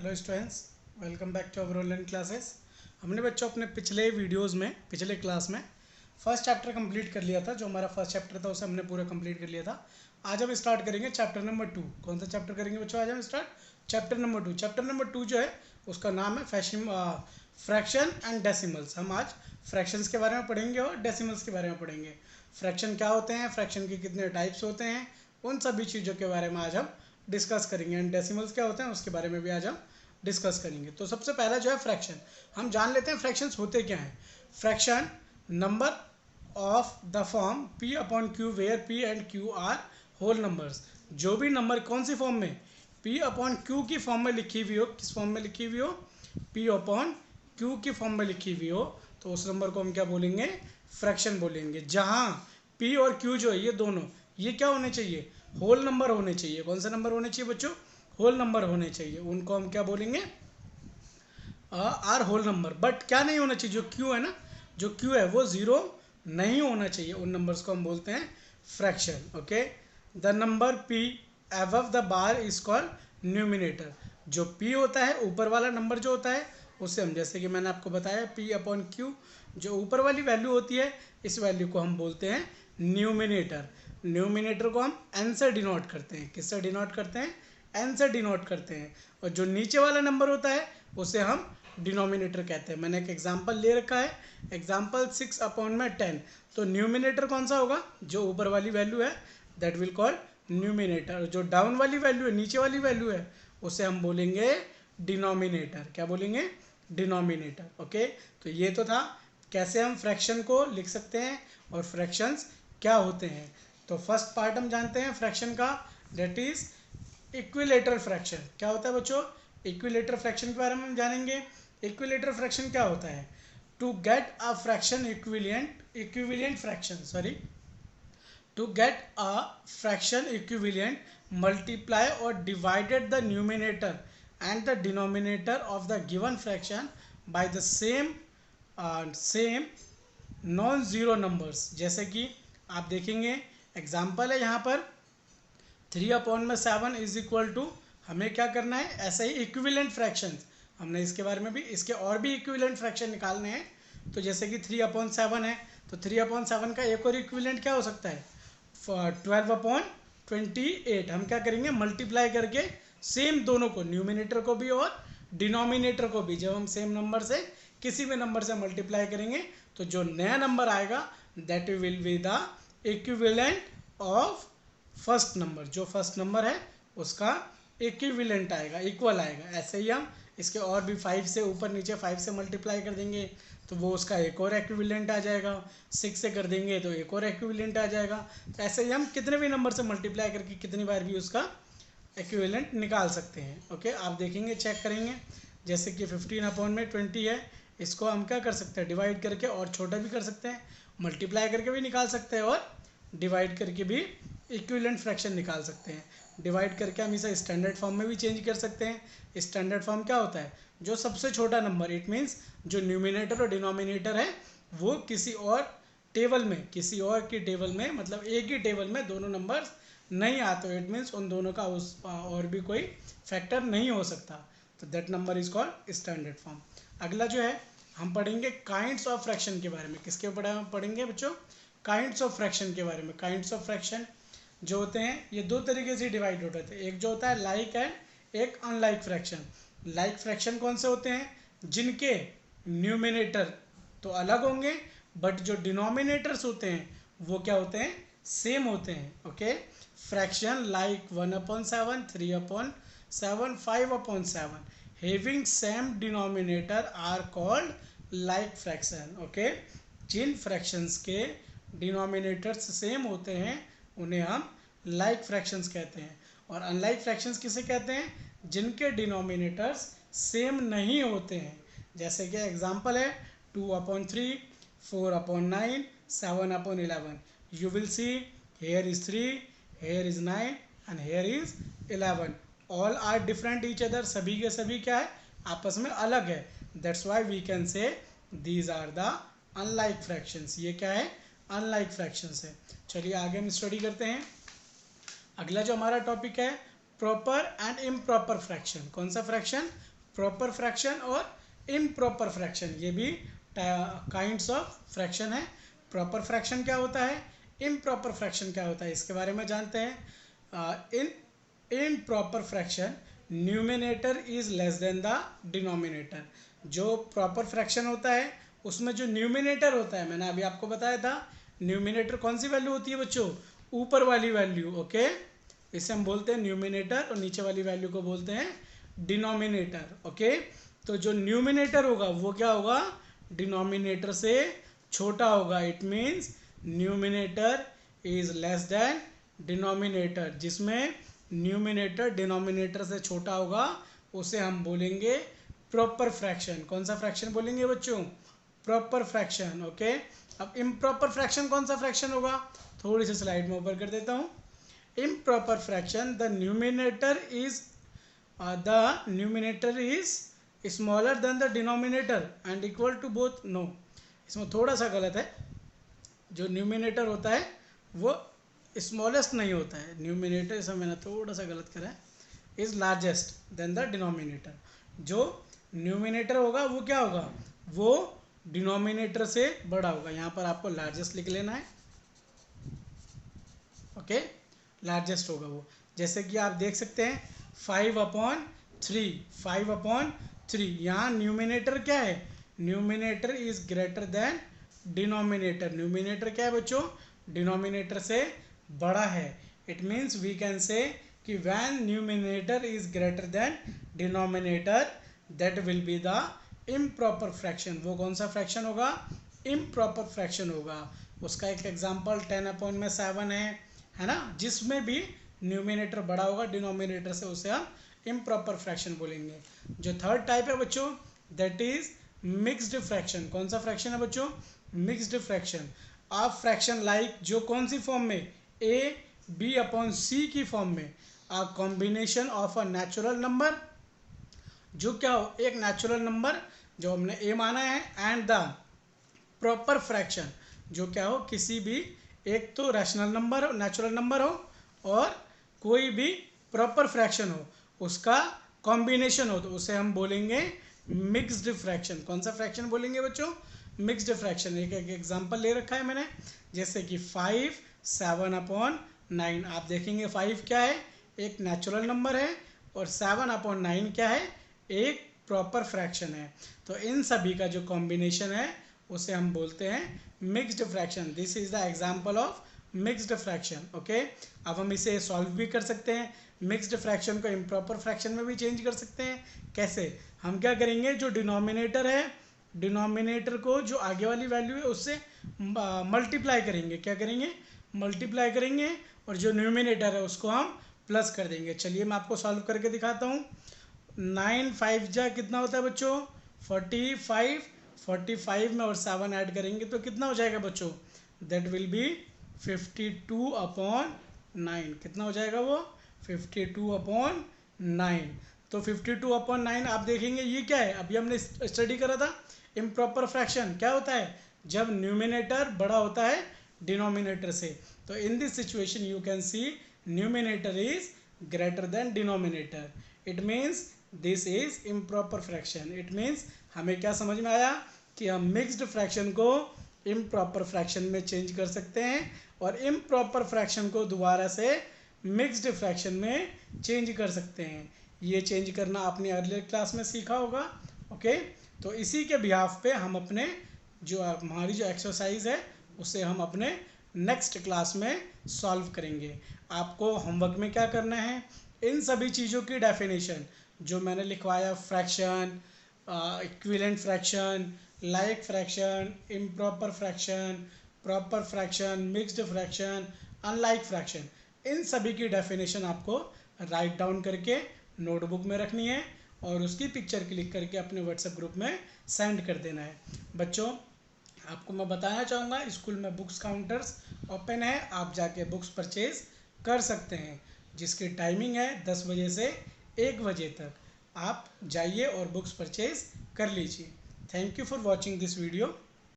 Hello students, welcome back to our online classes. हमने बच्चों अपने पिछले वीडियोस में पिछले क्लास में फर्स्ट चैप्टर कंप्लीट कर लिया था। जो हमारा फर्स्ट चैप्टर था उसे हमने पूरा कंप्लीट कर लिया था। आज हम स्टार्ट करेंगे चैप्टर नंबर 2। कौन सा चैप्टर करेंगे बच्चों? आज हम start chapter number 2। Chapter number 2 जो है उसका नाम है फ्रैक्शन एंड डेसिमल्स। हम आज फ्रैक्शंस के बारे में पढ़ेंगे और डेसिमल्स के बारे में पढ़ेंगे। फ्रैक्शन क्या होते हैं, फ्रैक्शन के कितने टाइप्स होते हैं, उन सभी चीज़ों के बारे में आज हम डिस्कस करेंगे। एंड डेसिमल्स क्या होते हैं उसके बारे में भी आज हम डिस्कस करेंगे। तो सबसे पहला जो है फ्रैक्शन, हम जान लेते हैं फ्रैक्शंस होते क्या हैं। Fraction number of the form p upon q where p and q are whole numbers. जो भी नंबर कौन सी फॉर्म में, p अपॉन q की फॉर्म में लिखी हुई हो, किस फॉर्म में लिखी हुई हो, p अपॉन q की फॉर्म में लिखी हुई हो, तो उस नंबर को हम क्या बोलेंगे? फ्रैक्शन बोलेंगे। जहाँ p और q जो है ये दोनों, ये क्या होने चाहिए? होल नंबर होने चाहिए। कौन सा नंबर होने चाहिए बच्चों? होल नंबर होने चाहिए। उनको हम क्या बोलेंगे? Are whole number. बट क्या नहीं होना चाहिए? जो क्यू है ना, जो क्यू है वो ज़ीरो नहीं होना चाहिए। उन नंबर्स को हम बोलते हैं fraction. Okay, the number P above the bar is called numerator. जो पी होता है, ऊपर वाला नंबर जो होता है, उससे हम, जैसे कि मैंने आपको बताया, पी अपॉन क्यू, जो ऊपर वाली वैल्यू होती है, इस वैल्यू को हम बोलते हैं न्यूमिनेटर। न्यूमिनेटर को हम एन से डिनोट करते हैं। किससे डिनोट करते हैं? एन से डिनोट करते हैं। और जो नीचे वाला नंबर होता है उसे हम डिनोमिनेटर कहते हैं। मैंने एक एग्जांपल ले रखा है, एग्जांपल 6 अपॉन में 10। तो न्यूमिनेटर कौन सा होगा? जो ऊपर वाली वैल्यू है, दैट विल कॉल न्यूमिनेटर। जो डाउन वाली वैल्यू है, नीचे वाली वैल्यू है, उसे हम बोलेंगे डिनोमिनेटर। क्या बोलेंगे? डिनोमिनेटर। ओके, तो ये तो था कैसे हम फ्रैक्शन को लिख सकते हैं और फ्रैक्शंस क्या होते हैं। तो फर्स्ट पार्ट हम जानते हैं फ्रैक्शन का, दैट इज इक्विलेटरल फ्रैक्शन। क्या होता है बच्चों? इक्विलेटरल फ्रैक्शन के बारे में हम जानेंगे। इक्विलेटरल फ्रैक्शन क्या होता है? To get a fraction equivalent fraction, sorry, to get a fraction equivalent, multiply or divided the numerator and the denominator of the given fraction by the same non zero numbers. जैसे कि आप देखेंगे example है यहाँ पर 3/7 is equal to, हमें क्या करना है? ऐसे ही इक्विवेलेंट फ्रैक्शन, हमने इसके बारे में भी, इसके और भी इक्विवेलेंट फ्रैक्शन निकालने हैं। तो जैसे कि 3/7 है, तो 3/7 का एक और इक्विवेलेंट क्या हो सकता है? 12/28। हम क्या करेंगे? मल्टीप्लाई करके सेम दोनों को, न्यूमिनेटर को भी और डिनोमिनेटर को भी, जब हम सेम नंबर से किसी भी नंबर से मल्टीप्लाई करेंगे तो जो नया नंबर आएगा that will be the equivalent of first number. जो फर्स्ट नंबर है उसका इक्विवेलेंट आएगा, इक्वल आएगा। ऐसे ही हम इसके और भी 5 से ऊपर नीचे 5 से मल्टीप्लाई कर देंगे तो वो उसका एक और इक्विवेलेंट आ जाएगा। 6 से कर देंगे तो एक और इक्विवेलेंट आ जाएगा। तो ऐसे ही हम कितने भी नंबर से मल्टीप्लाई करके कितनी बार भी उसका इक्विवेलेंट निकाल सकते हैं। ओके, आप देखेंगे, चेक करेंगे, जैसे कि 15/20 है, इसको हम क्या कर सकते हैं? डिवाइड करके और छोटा भी कर सकते हैं, मल्टीप्लाई करके भी निकाल सकते हैं और डिवाइड करके भी इक्विवेलेंट फ्रैक्शन निकाल सकते हैं। डिवाइड करके हम इसे स्टैंडर्ड फॉर्म में भी चेंज कर सकते हैं। स्टैंडर्ड फॉर्म क्या होता है? जो सबसे छोटा नंबर, इट मीन्स जो न्यूमिनेटर और डिनोमिनेटर है वो किसी और टेबल में, किसी और की टेबल में, मतलब एक ही टेबल में दोनों नंबर्स नहीं आते, इट मीन्स उन दोनों का उस और भी कोई फैक्टर नहीं हो सकता। तो that number is called standard form. अगला जो है हम पढ़ेंगे काइंड्स ऑफ फ्रैक्शन के बारे में। किसके पढ़ेंगे बच्चों? काइंड्स ऑफ फ्रैक्शन के बारे में। काइंड्स ऑफ फ्रैक्शन जो होते हैं ये दो तरीके से डिवाइड होते हैं। एक जो होता है लाइक एंड एक अनलाइक फ्रैक्शन। लाइक फ्रैक्शन कौन से होते हैं? जिनके न्यूमिनेटर तो अलग होंगे बट जो डिनोमिनेटर्स होते हैं वो क्या होते हैं? सेम होते हैं। Okay, fraction like 1/7, 3/7, 5/7 having same denominator are called like fraction. Okay, जिन फ्रैक्शंस के डिनोमिनेटर्स सेम होते हैं उन्हें हम लाइक फ्रैक्शंस कहते हैं। और अनलाइक फ्रैक्शंस किसे कहते हैं? जिनके डिनोमिनेटर्स सेम नहीं होते हैं। जैसे कि एग्जांपल है 2/3, 4/9, 7/11। You will see here is 3, here is 9 and here is 11। All are different each other. सभी के सभी क्या है? आपस में अलग है। That's why we can say these are the unlike fractions. ये क्या है? अनलाइक फ्रैक्शंस है। चलिए आगे हम स्टडी करते हैं। अगला जो हमारा टॉपिक है प्रॉपर एंड इम्प्रॉपर फ्रैक्शन। कौन सा फ्रैक्शन? प्रॉपर फ्रैक्शन और इम्प्रॉपर फ्रैक्शन, ये भी काइंड्स ऑफ फ्रैक्शन है। प्रॉपर फ्रैक्शन क्या होता है, इम्प्रॉपर फ्रैक्शन क्या होता है, इसके बारे में जानते हैं। In improper fraction numerator is less than the denominator. जो प्रॉपर फ्रैक्शन होता है उसमें जो न्यूमिनेटर होता है, मैंने अभी आपको बताया था, न्यूमिनेटर कौन सी वैल्यू होती है बच्चों, ऊपर वाली वैल्यू, ओके, इसे हम बोलते हैं न्यूमिनेटर, और नीचे वाली वैल्यू को बोलते हैं डिनोमिनेटर, ओके। तो जो न्यूमिनेटर होगा वो क्या होगा, डिनोमिनेटर से छोटा होगा। It means numerator is less than denominator, जिसमें न्यूमिनेटर डिनोमिनेटर से छोटा होगा उसे हम बोलेंगे प्रॉपर फ्रैक्शन। कौन सा फ्रैक्शन बोलेंगे बच्चों, प्रॉपर फ्रैक्शन, ओके। अब इम्प्रॉपर फ्रैक्शन कौन सा फ्रैक्शन होगा, थोड़ी सी स्लाइड में ऊपर कर देता हूँ। Improper fraction the numerator is smaller than the denominator and equal to both. No, इसमें थोड़ा सा गलत है। जो न्यूमिनेटर होता है वो स्मॉलेस्ट नहीं होता है, न्यूमिनेटर, इसमें मैंने थोड़ा सा गलत करा है, is largest than the denominator. जो न्यूमिनेटर होगा वो क्या होगा, वो डिनोमिनेटर से बड़ा होगा। यहाँ पर आपको लार्जेस्ट लिख लेना है, ओके, लार्जेस्ट होगा वो। जैसे कि आप देख सकते हैं 5/3, 5/3, यहाँ न्यूमिनेटर क्या है, numerator is greater than denominator. Numerator क्या है बच्चों, डिनोमिनेटर से बड़ा है। इट मीन्स वी कैन से कि when numerator is greater than denominator that will be the improper fraction. वो कौन सा फ्रैक्शन होगा, इम्प्रॉपर फ्रैक्शन होगा। उसका एक एग्जांपल 10/7 है ना, जिसमें भी न्यूमिनेटर बड़ा होगा डिनोमिनेटर से, उसे हम इम्प्रॉपर फ्रैक्शन बोलेंगे। जो थर्ड टाइप है बच्चों दैट इज मिक्स्ड फ्रैक्शन। कौन सा फ्रैक्शन है बच्चों, मिक्स्ड फ्रैक्शन। आप फ्रैक्शन लाइक जो कौन सी फॉर्म में, AB/C की फॉर्म में, a combination of a natural number, जो क्या हो, एक नेचुरल नंबर जो हमने A माना है, एंड द प्रॉपर फ्रैक्शन, जो क्या हो, किसी भी एक तो रैशनल नंबर हो, नेचुरल नंबर हो, और कोई भी प्रॉपर फ्रैक्शन हो, उसका कॉम्बिनेशन हो, तो उसे हम बोलेंगे मिक्स्ड फ्रैक्शन। कौन सा फ्रैक्शन बोलेंगे बच्चों, मिक्स्ड फ्रैक्शन। एक एग्जांपल ले रखा है मैंने, जैसे कि 5/7/9। आप देखेंगे 5 क्या है, एक नेचुरल नंबर है, और 7/9 क्या है, एक प्रॉपर फ्रैक्शन है। तो इन सभी का जो कॉम्बिनेशन है उसे हम बोलते हैं mixed fraction. This is the example of mixed fraction, okay. अब हम इसे सॉल्व भी कर सकते हैं, मिक्स्ड फ्रैक्शन को इम्प्रॉपर फ्रैक्शन में भी चेंज कर सकते हैं। कैसे, हम क्या करेंगे, जो डिनोमिनेटर है, डिनोमिनेटर को जो आगे वाली वैल्यू है उससे मल्टीप्लाई करेंगे। क्या करेंगे, मल्टीप्लाई करेंगे, और जो न्यूमिनेटर है उसको हम प्लस कर देंगे। चलिए मैं आपको सॉल्व करके दिखाता हूँ। 9×5 कितना होता है बच्चों, 45। 45 में और 7 ऐड करेंगे तो कितना हो जाएगा बच्चों, दैट विल बी 52/9। कितना हो जाएगा वो, 52/9। तो 52/9 आप देखेंगे ये क्या है, अभी हमने स्टडी करा था इम्प्रॉपर फ्रैक्शन क्या होता है, जब न्यूमिनेटर बड़ा होता है डिनोमिनेटर से। तो in this situation you can see numerator is greater than denominator. It means this is improper fraction. It means हमें क्या समझ में आया कि हम मिक्स्ड फ्रैक्शन को इम्प्रॉपर फ्रैक्शन में चेंज कर सकते हैं, और इम्प्रॉपर फ्रैक्शन को दोबारा से मिक्स्ड फ्रैक्शन में चेंज कर सकते हैं। ये चेंज करना आपने अर्लियर क्लास में सीखा होगा, ओके। तो इसी के बिहाफ पे हम अपने जो हमारी जो एक्सरसाइज है उसे हम अपने नेक्स्ट क्लास में सॉल्व करेंगे। आपको होमवर्क में क्या करना है, इन सभी चीज़ों की डेफिनेशन जो मैंने लिखवाया, fraction, equivalent fraction, like fraction, improper fraction, proper fraction, mixed fraction, unlike fraction, इन सभी की डेफिनेशन आपको राइट डाउन करके नोटबुक में रखनी है, और उसकी पिक्चर क्लिक करके अपने व्हाट्सएप ग्रुप में सेंड कर देना है। बच्चों आपको मैं बताना चाहूँगा, स्कूल में बुक्स काउंटर्स ओपन है, आप जाके बुक्स परचेज कर सकते हैं, जिसकी टाइमिंग है 10 बजे से 1 बजे तक। आप जाइए और बुक्स परचेज कर लीजिए। Thank you for watching this video.